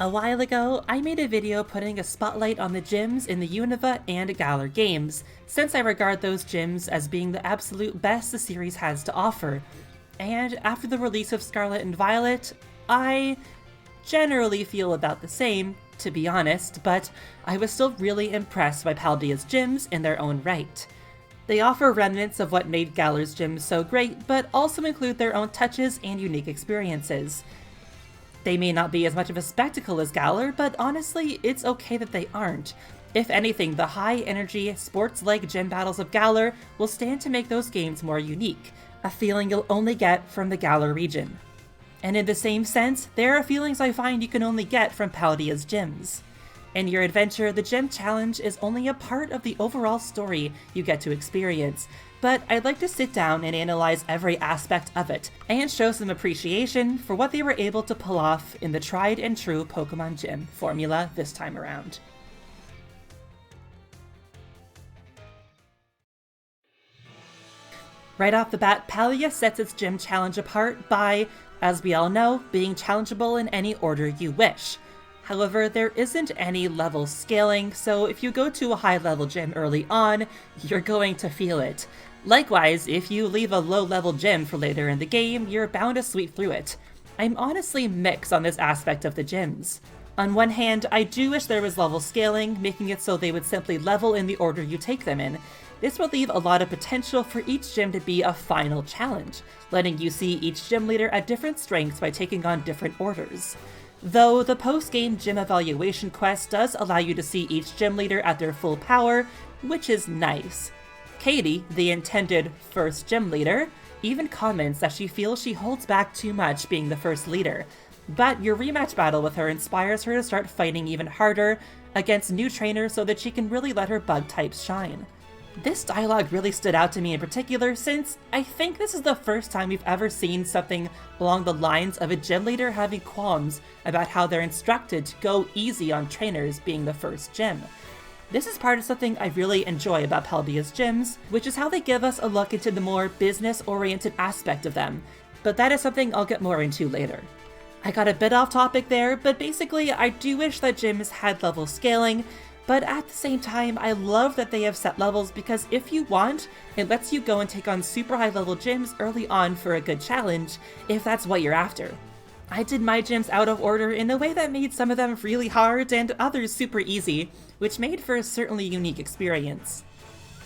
A while ago, I made a video putting a spotlight on the gyms in the Unova and Galar games, since I regard those gyms as being the absolute best the series has to offer. And after the release of Scarlet and Violet, I generally feel about the same, to be honest, but I was still really impressed by Paldea's gyms in their own right. They offer remnants of what made Galar's gyms so great, but also include their own touches and unique experiences. They may not be as much of a spectacle as Galar, but honestly, it's okay that they aren't. If anything, the high-energy, sports-like gym battles of Galar will stand to make those games more unique, a feeling you'll only get from the Galar region. And in the same sense, there are feelings I find you can only get from Paldea's gyms. In your adventure, the gym challenge is only a part of the overall story you get to experience, but I'd like to sit down and analyze every aspect of it, and show some appreciation for what they were able to pull off in the tried and true Pokemon Gym formula this time around. Right off the bat, Paldea sets its gym challenge apart by, as we all know, being challengeable in any order you wish. However, there isn't any level scaling, so if you go to a high-level gym early on, you're going to feel it. Likewise, if you leave a low-level gym for later in the game, you're bound to sweep through it. I'm honestly mixed on this aspect of the gyms. On one hand, I do wish there was level scaling, making it so they would simply level in the order you take them in. This would leave a lot of potential for each gym to be a final challenge, letting you see each gym leader at different strengths by taking on different orders. Though the post-game gym evaluation quest does allow you to see each gym leader at their full power, which is nice. Katie, the intended first gym leader, even comments that she feels she holds back too much being the first leader, but your rematch battle with her inspires her to start fighting even harder against new trainers so that she can really let her bug types shine. This dialogue really stood out to me in particular since I think this is the first time we've ever seen something along the lines of a gym leader having qualms about how they're instructed to go easy on trainers being the first gym. This is part of something I really enjoy about Paldea's gyms, which is how they give us a look into the more business-oriented aspect of them, but that is something I'll get more into later. I got a bit off topic there, but basically I do wish that gyms had level scaling, but at the same time, I love that they have set levels because if you want, it lets you go and take on super high level gyms early on for a good challenge, if that's what you're after. I did my gyms out of order in a way that made some of them really hard and others super easy, which made for a certainly unique experience.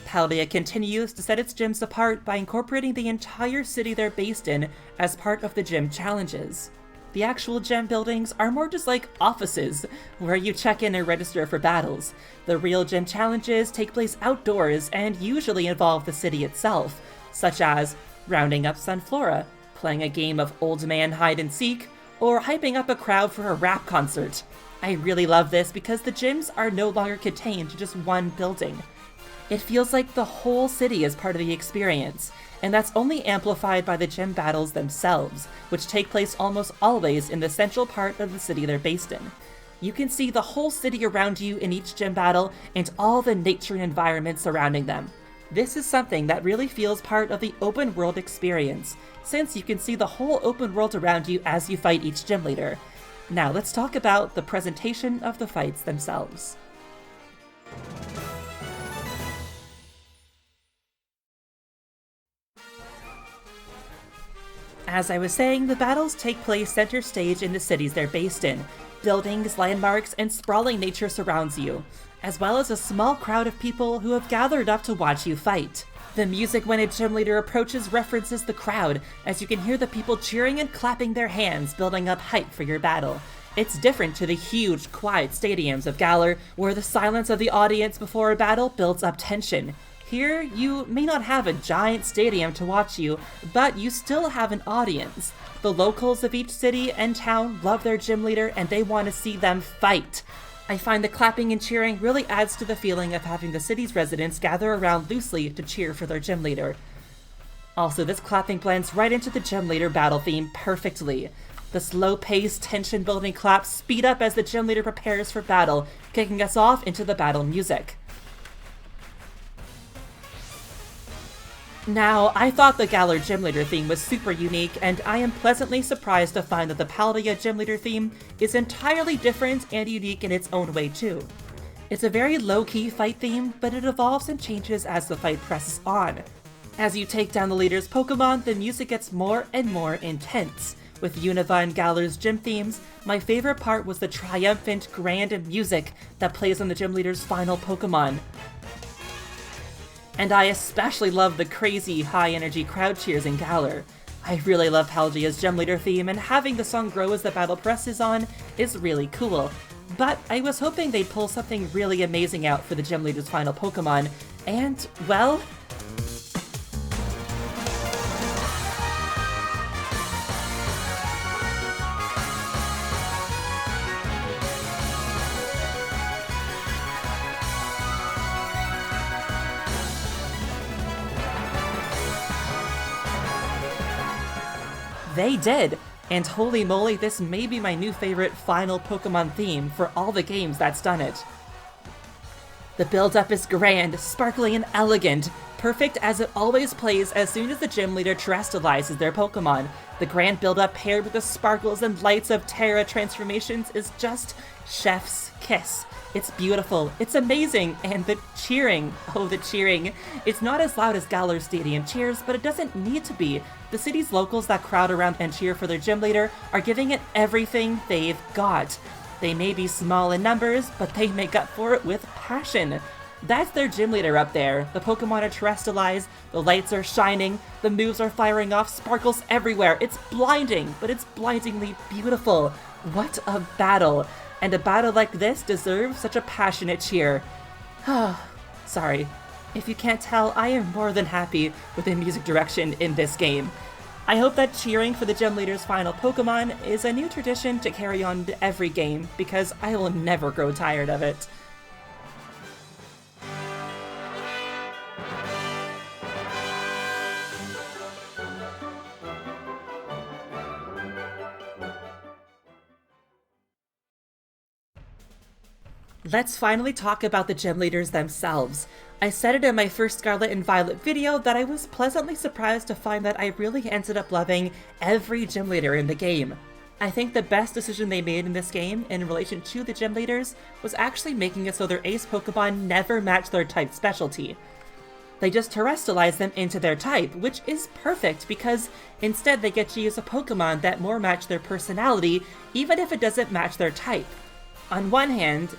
Paldea continues to set its gyms apart by incorporating the entire city they're based in as part of the gym challenges. The actual gym buildings are more just like offices, where you check in and register for battles. The real gym challenges take place outdoors and usually involve the city itself, such as rounding up Sunflora, playing a game of old man hide and seek, or hyping up a crowd for a rap concert. I really love this because the gyms are no longer contained to just one building. It feels like the whole city is part of the experience, and that's only amplified by the gym battles themselves, which take place almost always in the central part of the city they're based in. You can see the whole city around you in each gym battle and all the nature and environment surrounding them. This is something that really feels part of the open world experience, since you can see the whole open world around you as you fight each gym leader. Now let's talk about the presentation of the fights themselves. As I was saying, the battles take place center stage in the cities they're based in. Buildings, landmarks, and sprawling nature surrounds you, as well as a small crowd of people who have gathered up to watch you fight. The music when a gym leader approaches references the crowd, as you can hear the people cheering and clapping their hands, building up hype for your battle. It's different to the huge, quiet stadiums of Galar, where the silence of the audience before a battle builds up tension. Here, you may not have a giant stadium to watch you, but you still have an audience. The locals of each city and town love their gym leader and they want to see them fight. I find the clapping and cheering really adds to the feeling of having the city's residents gather around loosely to cheer for their gym leader. Also, this clapping blends right into the gym leader battle theme perfectly. The slow-paced, tension-building claps speed up as the gym leader prepares for battle, kicking us off into the battle music. Now, I thought the Galar Gym Leader theme was super unique, and I am pleasantly surprised to find that the Paldea Gym Leader theme is entirely different and unique in its own way too. It's a very low-key fight theme, but it evolves and changes as the fight presses on. As you take down the leader's Pokemon, the music gets more and more intense. With Unova and Galar's gym themes, my favorite part was the triumphant, grand music that plays on the gym leader's final Pokemon. And I especially love the crazy, high-energy crowd cheers in Galar. I really love Paldea's gym leader theme, and having the song grow as the battle presses on is really cool. But I was hoping they'd pull something really amazing out for the gym leader's final Pokemon, and, well... they did! And holy moly, this may be my new favorite final Pokemon theme for all the games that's done it. The build-up is grand, sparkly, and elegant, perfect as it always plays as soon as the gym leader terrestrializes their Pokemon. The grand build-up paired with the sparkles and lights of Terra transformations is just chef's kiss. It's beautiful, it's amazing, and the cheering, oh the cheering. It's not as loud as Galar Stadium cheers, but it doesn't need to be. The city's locals that crowd around and cheer for their gym leader are giving it everything they've got. They may be small in numbers, but they make up for it with passion. That's their gym leader up there. The Pokemon are terrestrialized, the lights are shining, the moves are firing off, sparkles everywhere. It's blinding, but it's blindingly beautiful. What a battle! And a battle like this deserves such a passionate cheer. Sorry. If you can't tell, I am more than happy with the music direction in this game. I hope that cheering for the gym leader's final Pokemon is a new tradition to carry on to every game, because I will never grow tired of it. Let's finally talk about the gym leaders themselves. I said it in my first Scarlet and Violet video that I was pleasantly surprised to find that I really ended up loving every gym leader in the game. I think the best decision they made in this game in relation to the gym leaders was actually making it so their ace Pokemon never match their type specialty. They just terrestrialize them into their type, which is perfect because instead they get to use a Pokemon that more match their personality, even if it doesn't match their type. On one hand,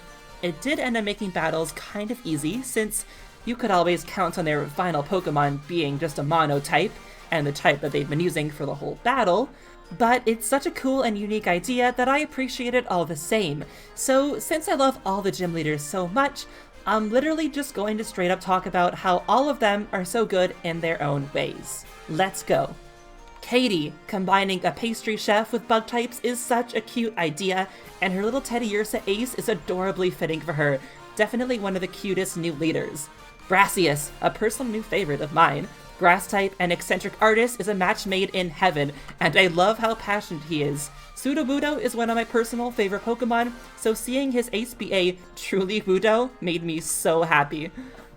it did end up making battles kind of easy, since you could always count on their final Pokemon being just a mono type, and the type that they've been using for the whole battle, but it's such a cool and unique idea that I appreciate it all the same. So since I love all the gym leaders so much, I'm literally just going to straight up talk about how all of them are so good in their own ways. Let's go. Katie, combining a pastry chef with bug types is such a cute idea, and her little Teddy Ursa ace is adorably fitting for her. Definitely one of the cutest new leaders. Brassius, a personal new favorite of mine. Grass type and eccentric artist is a match made in heaven, and I love how passionate he is. Sudowoodo is one of my personal favorite Pokemon, so seeing his ace be a truly Wudo made me so happy.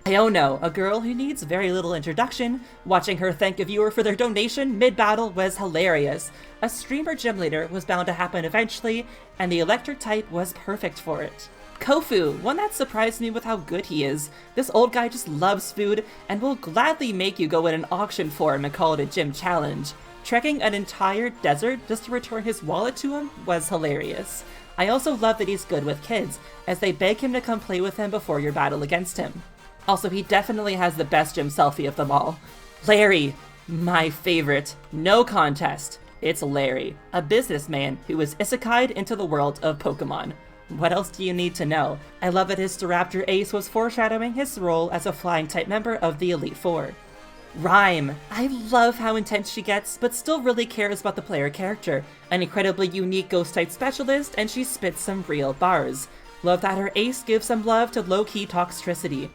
Iono, a girl who needs very little introduction. Watching her thank a viewer for their donation mid-battle was hilarious. A streamer gym leader was bound to happen eventually, and the electric type was perfect for it. Kofu, one that surprised me with how good he is. This old guy just loves food and will gladly make you go in an auction for him and call it a gym challenge. Trekking an entire desert just to return his wallet to him was hilarious. I also love that he's good with kids, as they beg him to come play with him before your battle against him. Also, he definitely has the best gym selfie of them all. Larry, my favorite. No contest. It's Larry, a businessman who was isekai'd into the world of Pokemon. What else do you need to know? I love that his Staraptor ace was foreshadowing his role as a flying-type member of the Elite Four. Rhyme. I love how intense she gets, but still really cares about the player character. An incredibly unique ghost-type specialist, and she spits some real bars. Love that her ace gives some love to low-key toxicity.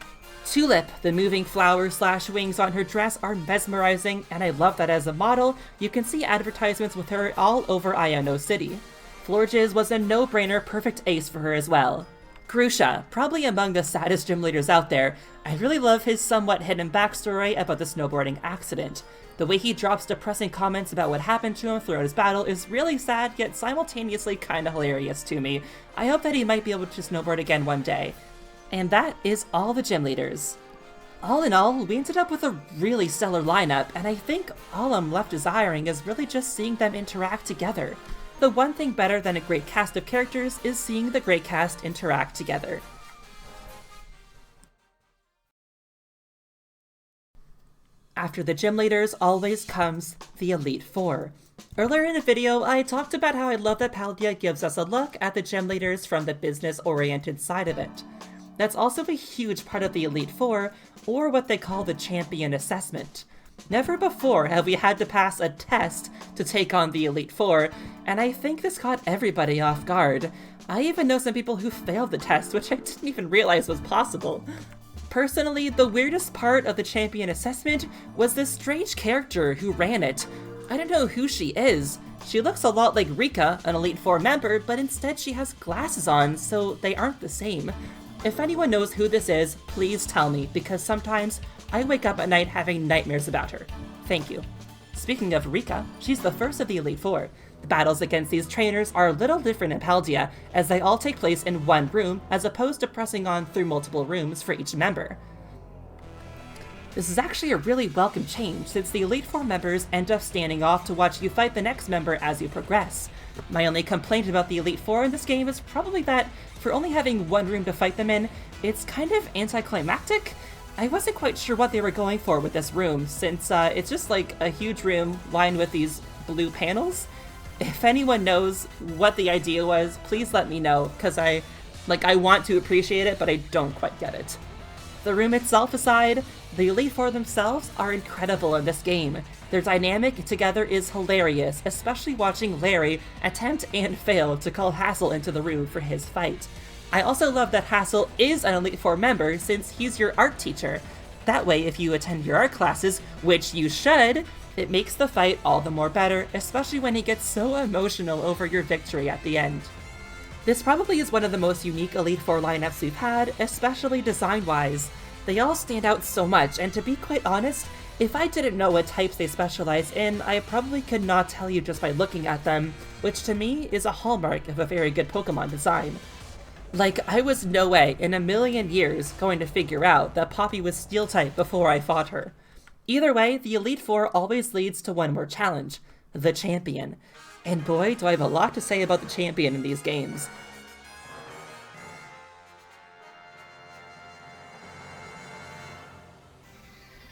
Tulip, the moving flower/wings on her dress are mesmerizing, and I love that as a model, you can see advertisements with her all over Iono City. Florges was a no-brainer perfect ace for her as well. Grusha, probably among the saddest gym leaders out there. I really love his somewhat hidden backstory about the snowboarding accident. The way he drops depressing comments about what happened to him throughout his battle is really sad, yet simultaneously kinda hilarious to me. I hope that he might be able to snowboard again one day. And that is all the gym leaders. All in all, we ended up with a really stellar lineup, and I think all I'm left desiring is really just seeing them interact together. The one thing better than a great cast of characters is seeing the great cast interact together. After the gym leaders always comes the Elite Four. Earlier in the video, I talked about how I love that Paldea gives us a look at the gym leaders from the business-oriented side of it. That's also a huge part of the Elite Four, or what they call the Champion Assessment. Never before have we had to pass a test to take on the Elite Four, and I think this caught everybody off guard. I even know some people who failed the test, which I didn't even realize was possible. Personally, the weirdest part of the Champion Assessment was this strange character who ran it. I don't know who she is. She looks a lot like Rika, an Elite Four member, but instead she has glasses on, so they aren't the same. If anyone knows who this is, please tell me, because sometimes I wake up at night having nightmares about her. Thank you. Speaking of Rika, she's the first of the Elite Four. The battles against these trainers are a little different in Paldea, as they all take place in one room, as opposed to pressing on through multiple rooms for each member. This is actually a really welcome change, since the Elite Four members end up standing off to watch you fight the next member as you progress. My only complaint about the Elite Four in this game is probably that, for only having one room to fight them in, it's kind of anticlimactic. I wasn't quite sure what they were going for with this room, since it's just like a huge room lined with these blue panels. If anyone knows what the idea was, please let me know, because I want to appreciate it, but I don't quite get it. The room itself aside, the Elite Four themselves are incredible in this game. Their dynamic together is hilarious, especially watching Larry attempt and fail to call Hassel into the room for his fight. I also love that Hassel is an Elite Four member since he's your art teacher. That way, if you attend your art classes, which you should, it makes the fight all the more better, especially when he gets so emotional over your victory at the end. This probably is one of the most unique Elite Four lineups we've had, especially design-wise. They all stand out so much, and to be quite honest, if I didn't know what types they specialize in, I probably could not tell you just by looking at them, which to me is a hallmark of a very good Pokemon design. Like, I was no way in a million years going to figure out that Poppy was Steel-type before I fought her. Either way, the Elite Four always leads to one more challenge, the Champion. And boy, do I have a lot to say about the Champion in these games.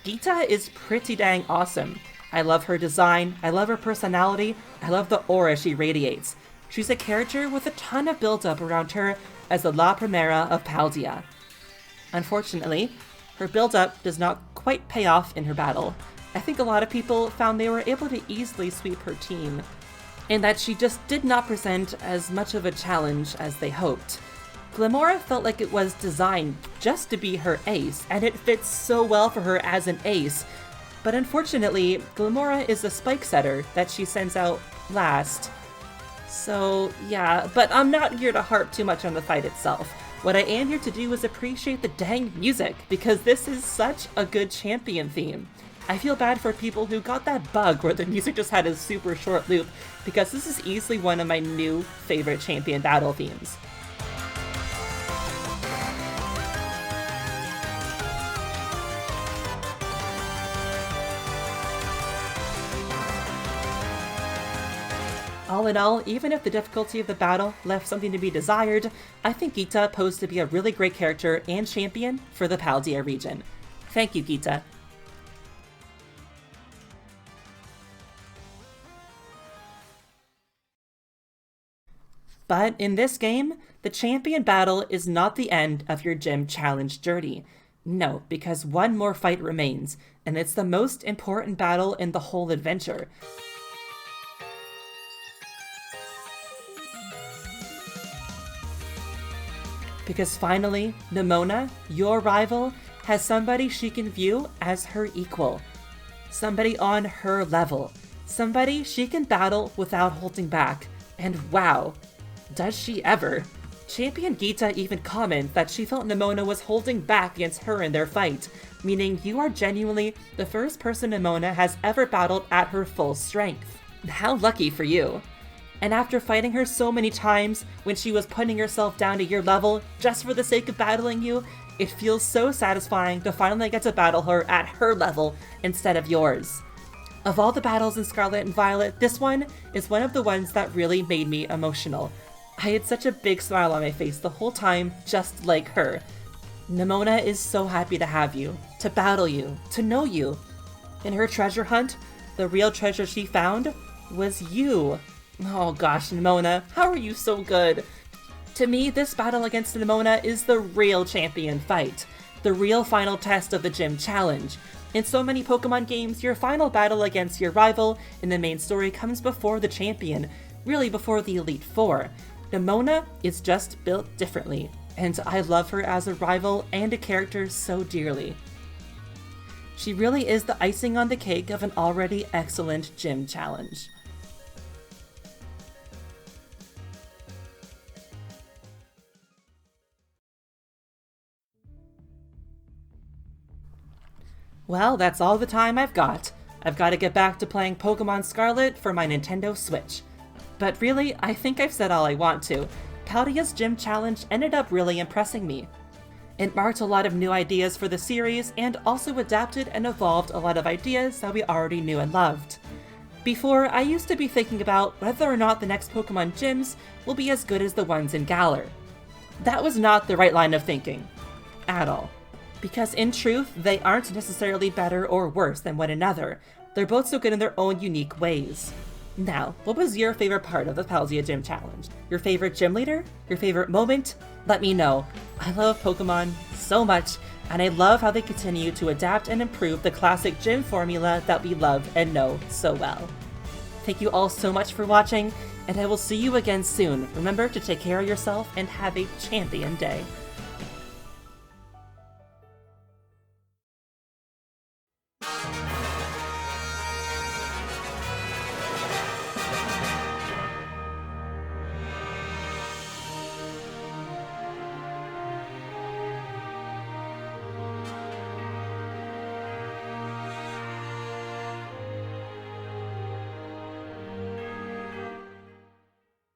Geeta is pretty dang awesome. I love her design, I love her personality, I love the aura she radiates. She's a character with a ton of build-up around her as the La Primera of Paldea. Unfortunately, her build-up does not quite pay off in her battle. I think a lot of people found they were able to easily sweep her team, and that she just did not present as much of a challenge as they hoped. Glimora felt like it was designed just to be her ace, and it fits so well for her as an ace, but unfortunately, Glimora is the spike setter that she sends out last. So yeah, but I'm not here to harp too much on the fight itself. What I am here to do is appreciate the dang music, because this is such a good champion theme. I feel bad for people who got that bug where the music just had a super short loop, because this is easily one of my new favorite champion battle themes. All in all, even if the difficulty of the battle left something to be desired, I think Geeta posed to be a really great character and champion for the Paldea region. Thank you, Geeta. But in this game, the champion battle is not the end of your gym challenge journey. No, because one more fight remains, and it's the most important battle in the whole adventure. Because finally, Nemona, your rival, has somebody she can view as her equal. Somebody on her level. Somebody she can battle without holding back. And wow, does she ever. Champion Geeta even commented that she felt Nemona was holding back against her in their fight, meaning you are genuinely the first person Nemona has ever battled at her full strength. How lucky for you. And after fighting her so many times, when she was putting herself down to your level just for the sake of battling you, it feels so satisfying to finally get to battle her at her level instead of yours. Of all the battles in Scarlet and Violet, this one is one of the ones that really made me emotional. I had such a big smile on my face the whole time, just like her. Nemona is so happy to have you, to battle you, to know you. In her treasure hunt, the real treasure she found was you. Oh gosh, Nemona, how are you so good? To me, this battle against Nemona is the real champion fight, the real final test of the gym challenge. In so many Pokemon games, your final battle against your rival in the main story comes before the champion, really before the Elite Four. Nemona is just built differently, and I love her as a rival and a character so dearly. She really is the icing on the cake of an already excellent gym challenge. Well, that's all the time I've got. I've got to get back to playing Pokemon Scarlet for my Nintendo Switch. But really, I think I've said all I want to. Paldea's gym challenge ended up really impressing me. It marked a lot of new ideas for the series and also adapted and evolved a lot of ideas that we already knew and loved. Before, I used to be thinking about whether or not the next Pokemon gyms will be as good as the ones in Galar. That was not the right line of thinking. At all. Because in truth, they aren't necessarily better or worse than one another. They're both so good in their own unique ways. Now, what was your favorite part of the Paldea Gym Challenge? Your favorite gym leader? Your favorite moment? Let me know. I love Pokemon so much, and I love how they continue to adapt and improve the classic gym formula that we love and know so well. Thank you all so much for watching, and I will see you again soon. Remember to take care of yourself and have a champion day.